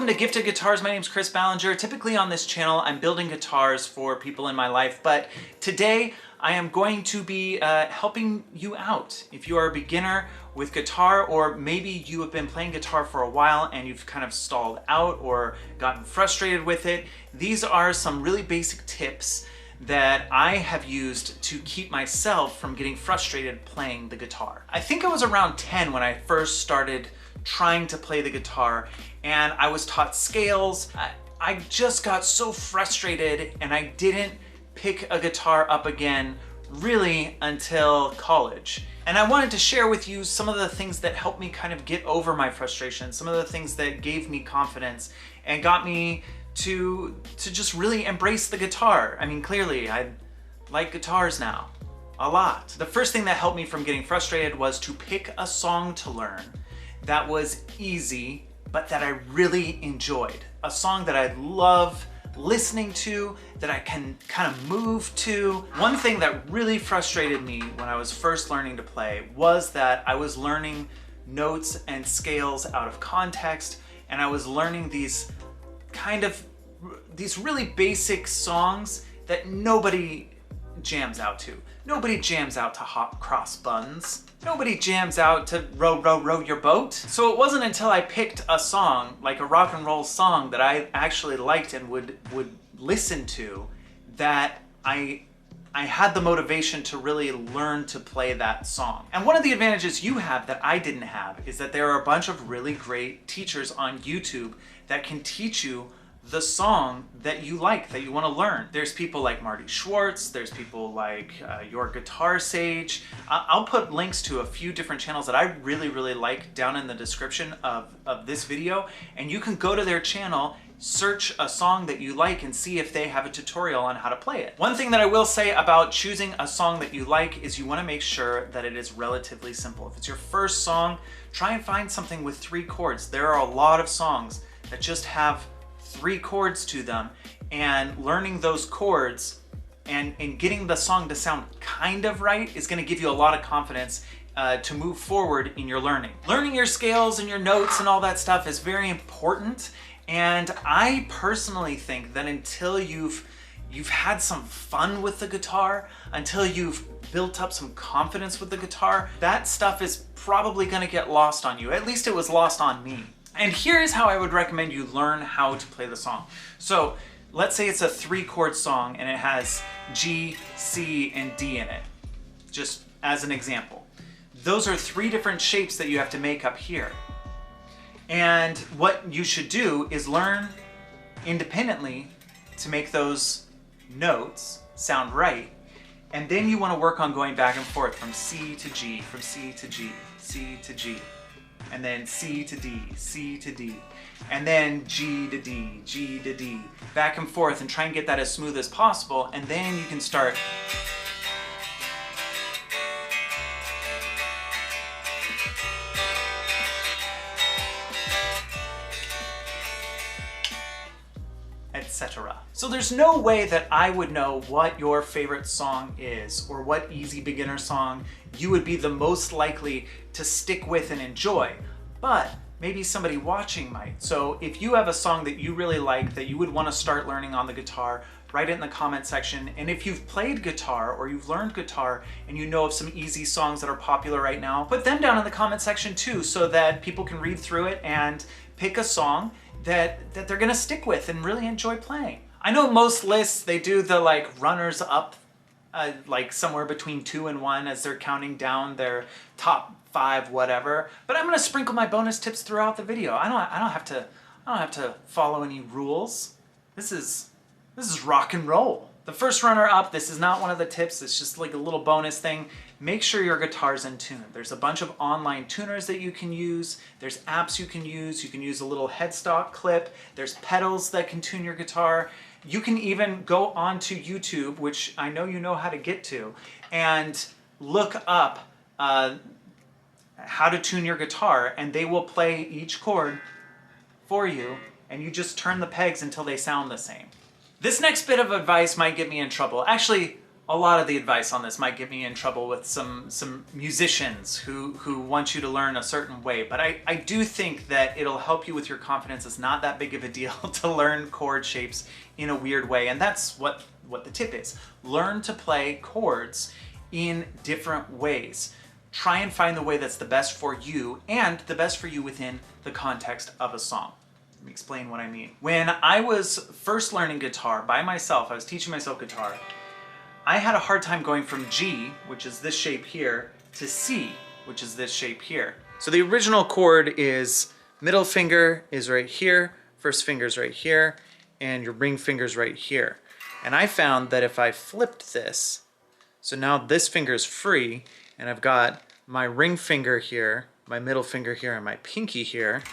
welcome to Gifted Guitars. My name is Chris Ballinger. Typically on this channel, I'm building guitars for people in my life, but today I am going to be helping you out. If you are a beginner with guitar, or maybe you have been playing guitar for a while and you've kind of stalled out or gotten frustrated with it, these are some really basic tips that I have used to keep myself from getting frustrated playing the guitar. I think I was around 10 when I first started trying to play the guitar, and I was taught scales. I just got so frustrated and I didn't pick a guitar up again really until college. And I wanted to share with you some of the things that helped me kind of get over my frustration, some of the things that gave me confidence and got me to just really embrace the guitar. I mean, clearly I like guitars now a lot. The first thing that helped me from getting frustrated was to pick a song to learn that was easy, but that I really enjoyed. A song that I love listening to, that I can kind of move to. One thing that really frustrated me when I was first learning to play was that I was learning notes and scales out of context, and I was learning these really basic songs that nobody jams out to. Nobody jams out to hop cross buns. Nobody jams out to row, row, row your boat. So it wasn't until I picked a song, like a rock and roll song that I actually liked and would listen to, that I had the motivation to really learn to play that song. And one of the advantages you have that I didn't have is that there are a bunch of really great teachers on YouTube that can teach you the song that you like, that you want to learn. There's people like Marty Schwartz, there's people like Your Guitar Sage. I'll put links to a few different channels that I really like down in the description of this video, and you can go to their channel, search a song that you like, and see if they have a tutorial on how to play it. One thing that I will say about choosing a song that you like is you want to make sure that it is relatively simple. If it's your first song, try and find something with 3 chords. There are a lot of songs that just have 3 chords to them, and learning those chords and getting the song to sound kind of right is going to give you a lot of confidence to move forward in your learning. Learning your scales and your notes and all that stuff is very important, and I personally think that until you've had some fun with the guitar, until you've built up some confidence with the guitar, that stuff is probably going to get lost on you. At least it was lost on me. And here's how I would recommend you learn how to play the song. So let's say it's a 3-chord song and it has G, C, and D in it, just as an example. Those are 3 different shapes that you have to make up here. And what you should do is learn independently to make those notes sound right. And then you want to work on going back and forth from C to G, from C to G, C to G. And then C to D, C to D, and then G to D, G to D, back and forth, and try and get that as smooth as possible, and then you can start etc. So there's no way that I would know what your favorite song is or what easy beginner song you would be the most likely to stick with and enjoy, but maybe somebody watching might. So if you have a song that you really like that you would want to start learning on the guitar, write it in the comment section. And if you've played guitar or you've learned guitar and you know of some easy songs that are popular right now, put them down in the comment section too, so that people can read through it and pick a song that they're gonna stick with and really enjoy playing. I know most lists, they do the like runners up, like somewhere between 2 and 1 as they're counting down their top 5 whatever, but I'm gonna sprinkle my bonus tips throughout the video. I don't have to follow any rules. This is rock and roll. The first runner up, this is not one of the tips, it's just like a little bonus thing. Make sure your guitar's in tune. There's a bunch of online tuners that you can use. There's apps you can use. You can use a little headstock clip. There's pedals that can tune your guitar. You can even go onto YouTube, which I know you know how to get to, and look up how to tune your guitar, and they will play each chord for you, and you just turn the pegs until they sound the same. This next bit of advice might get me in trouble. Actually, A lot of the advice on this might get me in trouble with some musicians who want you to learn a certain way, but I do think that it'll help you with your confidence. It's not that big of a deal to learn chord shapes in a weird way, and that's what the tip is. Learn to play chords in different ways. Try and find the way that's the best for you and the best for you within the context of a song. Let me explain what I mean. When I was first learning guitar by myself, I was teaching myself guitar, I had a hard time going from G, which is this shape here, to C, which is this shape here. So the original chord is middle finger is right here, first finger's right here, and your ring finger's right here. And I found that if I flipped this, so now this finger's free, and I've got my ring finger here, my middle finger here, and my pinky here,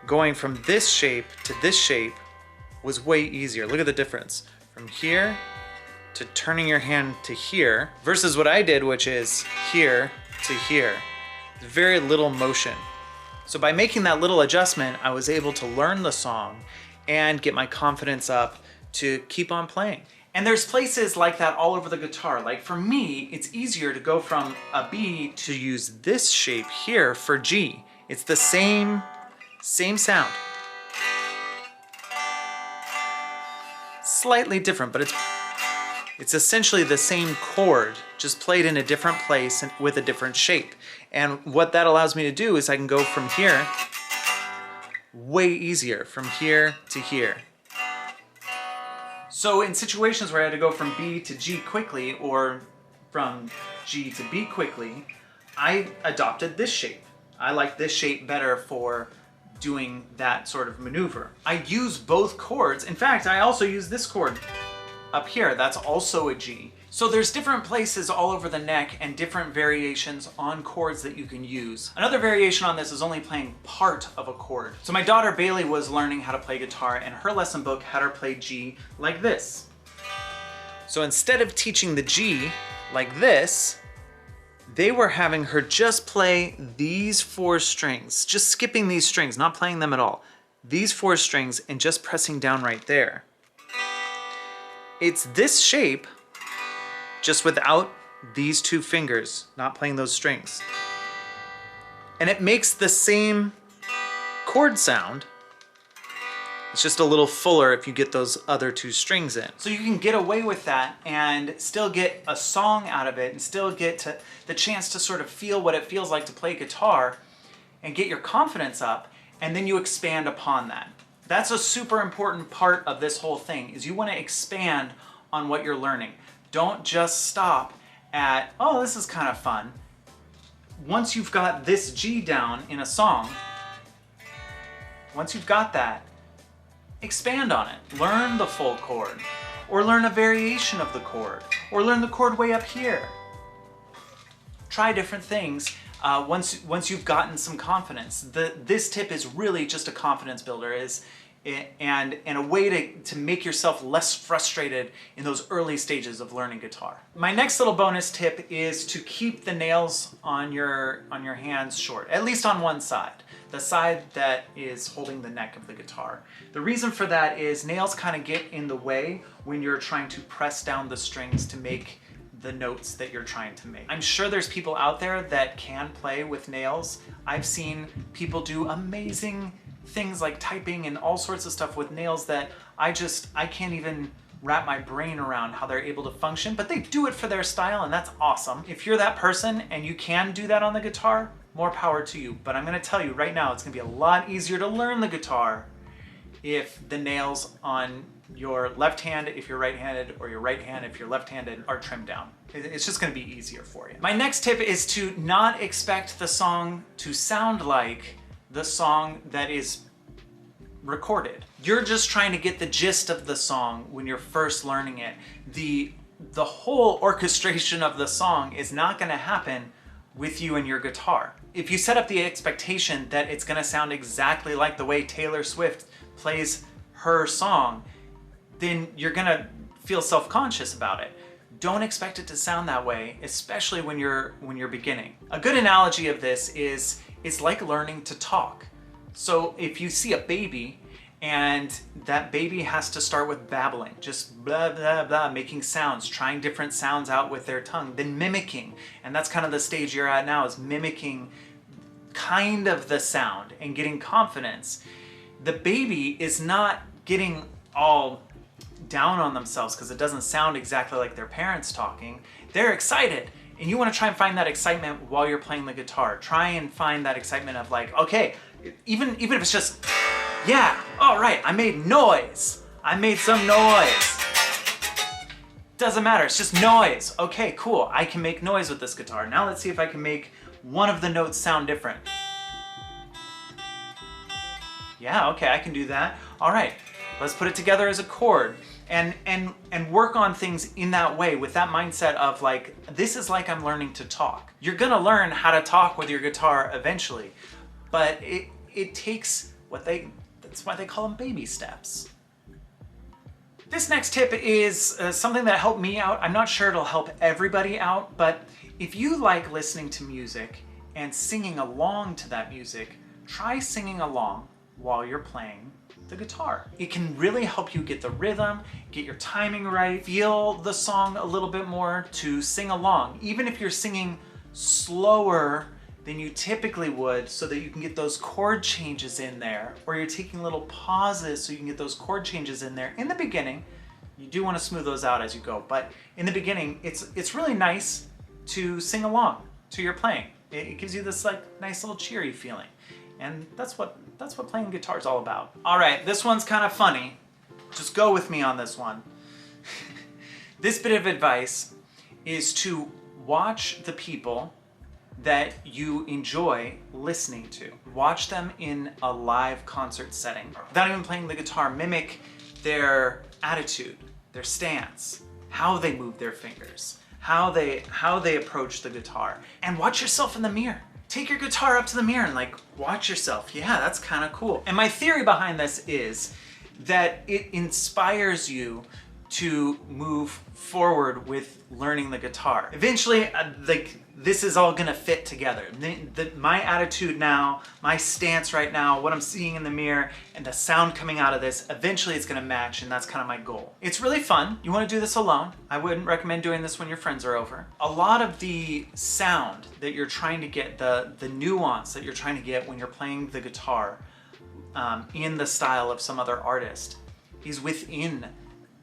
going from this shape to this shape was way easier. Look at the difference. From here to turning your hand to here versus what I did, which is here to here. Very little motion. So by making that little adjustment, I was able to learn the song and get my confidence up to keep on playing. And there's places like that all over the guitar. Like for me, it's easier to go from a B to use this shape here for G. It's the same sound. Slightly different, but it's essentially the same chord, just played in a different place and with a different shape. And what that allows me to do is I can go from here, way easier, from here to here. So in situations where I had to go from B to G quickly, or from G to B quickly, I adopted this shape. I like this shape better for doing that sort of maneuver. I use both chords. In fact, I also use this chord up here. That's also a G. So there's different places all over the neck and different variations on chords that you can use. Another variation on this is only playing part of a chord. So my daughter Bailey was learning how to play guitar, and her lesson book had her play G like this. So instead of teaching the G like this, they were having her just play these 4 strings, just skipping these strings, not playing them at all. These 4 strings and just pressing down right there. It's this shape, just without these 2 fingers, not playing those strings. And it makes the same chord sound. It's just a little fuller if you get those other 2 strings in. So you can get away with that and still get a song out of it and still get the chance to sort of feel what it feels like to play guitar and get your confidence up, and then you expand upon that. That's a super important part of this whole thing, is you want to expand on what you're learning. Don't just stop at, oh, this is kind of fun. Once you've got this G down in a song, once you've got that, expand on it. Learn the full chord, or learn a variation of the chord, or learn the chord way up here. Try different things once you've gotten some confidence. This tip is really just a confidence builder, and a way to make yourself less frustrated in those early stages of learning guitar. My next little bonus tip is to keep the nails on your hands short, at least on one side, the side that is holding the neck of the guitar. The reason for that is nails kind of get in the way when you're trying to press down the strings to make the notes that you're trying to make. I'm sure there's people out there that can play with nails. I've seen people do amazing things like typing and all sorts of stuff with nails that I can't even wrap my brain around how they're able to function, but they do it for their style, and that's awesome. If you're that person and you can do that on the guitar, more power to you. But I'm gonna tell you right now, it's gonna be a lot easier to learn the guitar if the nails on your left hand if you're right-handed, or your right hand if you're left-handed, are trimmed down. It's just gonna be easier for you. My next tip is to not expect the song to sound like the song that is recorded. You're just trying to get the gist of the song when you're first learning it. The whole orchestration of the song is not gonna happen with you and your guitar. If you set up the expectation that it's gonna sound exactly like the way Taylor Swift plays her song, then you're gonna feel self-conscious about it. Don't expect it to sound that way, especially when you're beginning. A good analogy of this is it's like learning to talk. So if you see a baby And that baby has to start with babbling, just blah, blah, blah, making sounds, trying different sounds out with their tongue, then mimicking. And that's kind of the stage you're at now, is mimicking kind of the sound and getting confidence. The baby is not getting all down on themselves because it doesn't sound exactly like their parents talking. They're excited. And you want to try and find that excitement while you're playing the guitar. Try and find that excitement of like, okay, even if it's just, yeah, all right, I made noise. I made some noise. Doesn't matter, it's just noise. Okay, cool, I can make noise with this guitar. Now let's see if I can make one of the notes sound different. Yeah, okay, I can do that. All right, let's put it together as a chord and work on things in that way with that mindset of like, this is like I'm learning to talk. You're gonna learn how to talk with your guitar eventually, but it takes that's why they call them baby steps. This next tip is something that helped me out. I'm not sure it'll help everybody out, but if you like listening to music and singing along to that music, try singing along while you're playing the guitar. It can really help you get the rhythm, get your timing right, feel the song a little bit more to sing along, even if you're singing slower than you typically would, so that you can get those chord changes in there, or you're taking little pauses so you can get those chord changes in there. In the beginning, you do want to smooth those out as you go, but in the beginning, it's really nice to sing along to your playing. It gives you this like nice little cheery feeling. And that's what playing guitar is all about. All right, this one's kind of funny. Just go with me on this one. This bit of advice is to watch the people that you enjoy listening to. Watch them in a live concert setting. Without even playing the guitar, mimic their attitude, their stance, how they move their fingers, how they approach the guitar. And watch yourself in the mirror. Take your guitar up to the mirror and like, watch yourself. Yeah, that's kind of cool. And my theory behind this is that it inspires you to move forward with learning the guitar. Eventually, this is all gonna fit together. My attitude now, my stance right now, what I'm seeing in the mirror, and the sound coming out of this, eventually it's gonna match, and that's kind of my goal. It's really fun. You wanna do this alone. I wouldn't recommend doing this when your friends are over. A lot of the sound that you're trying to get, the nuance that you're trying to get when you're playing the guitar in the style of some other artist is within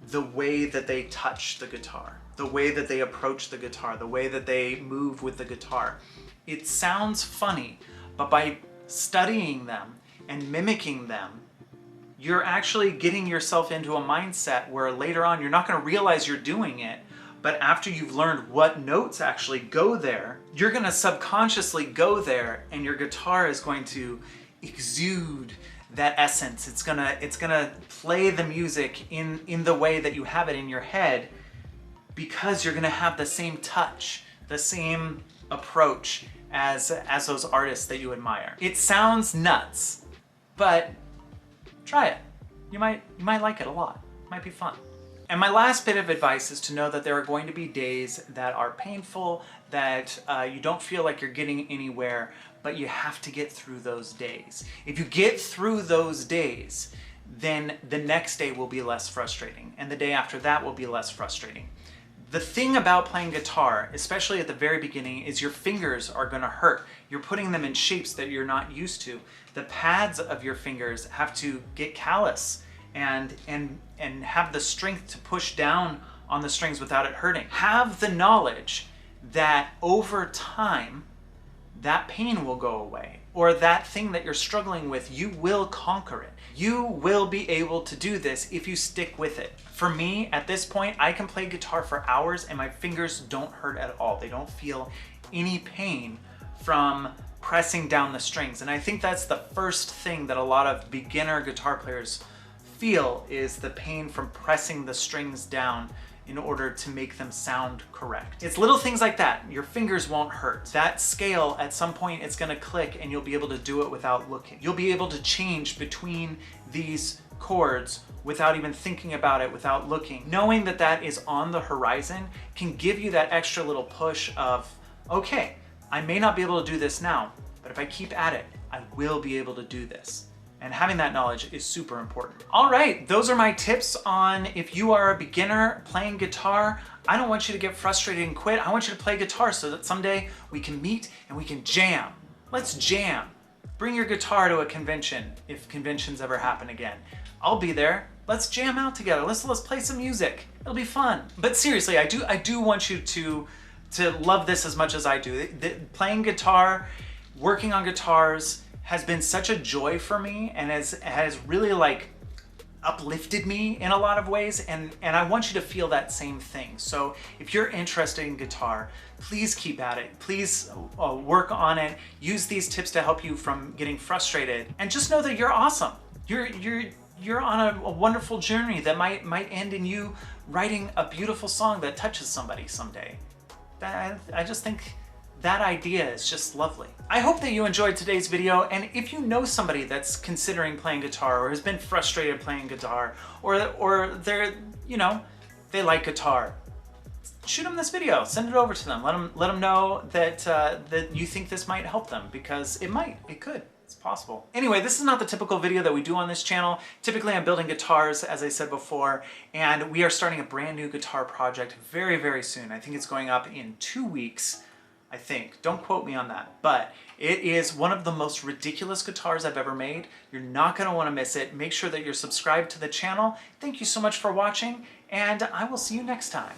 the way that they touch the guitar, the way that they approach the guitar, the way that they move with the guitar. It sounds funny, but by studying them and mimicking them, you're actually getting yourself into a mindset where later on you're not going to realize you're doing it, but after you've learned what notes actually go there, you're going to subconsciously go there, and your guitar is going to exude that essence. It's gonna play the music in the way that you have it in your head, because you're gonna have the same touch, the same approach as those artists that you admire. It sounds nuts, but try it. You might like it a lot. It might be fun. And my last bit of advice is to know that there are going to be days that are painful, that you don't feel like you're getting anywhere, but you have to get through those days. If you get through those days, then the next day will be less frustrating, and the day after that will be less frustrating. The thing about playing guitar, especially at the very beginning, is your fingers are gonna hurt. You're putting them in shapes that you're not used to. The pads of your fingers have to get callous and have the strength to push down on the strings without it hurting. Have the knowledge that over time, that pain will go away, or that thing that you're struggling with, you will conquer it. You will be able to do this if you stick with it. For me, at this point, I can play guitar for hours and my fingers don't hurt at all. They don't feel any pain from pressing down the strings. And I think that's the first thing that a lot of beginner guitar players feel, is the pain from pressing the strings down in order to make them sound correct. It's little things like that. Your fingers won't hurt. That scale, at some point, it's gonna click and you'll be able to do it without looking. You'll be able to change between these chords without even thinking about it, without looking. Knowing that that is on the horizon can give you that extra little push of, okay, I may not be able to do this now, but if I keep at it, I will be able to do this. And having that knowledge is super important. All right, those are my tips on if you are a beginner playing guitar. I don't want you to get frustrated and quit. I want you to play guitar so that someday we can meet and we can jam. Let's jam. Bring your guitar to a convention if conventions ever happen again. I'll be there. Let's jam out together. Let's play some music. It'll be fun. But seriously, I do want you to love this as much as I do. Playing guitar, working on guitars has been such a joy for me and has really like uplifted me in a lot of ways, and I want you to feel that same thing. So if you're interested in guitar, please keep at it. Please work on it. Use these tips to help you from getting frustrated, and just know that you're awesome. You're on a wonderful journey that might end in you writing a beautiful song that touches somebody someday. I just think that idea is just lovely. I hope that you enjoyed today's video, and if you know somebody that's considering playing guitar or has been frustrated playing guitar, or they're, you know, they like guitar, shoot them this video, send it over to them. Let them know that that you think this might help them, because it could. It's possible. Anyway, this is not the typical video that we do on this channel. Typically I'm building guitars, as I said before, and we are starting a brand new guitar project very, very soon. I think it's going up in 2 weeks. I think. Don't quote me on that, but it is one of the most ridiculous guitars I've ever made. You're not going to want to miss it. Make sure that you're subscribed to the channel. Thank you so much for watching, and I will see you next time.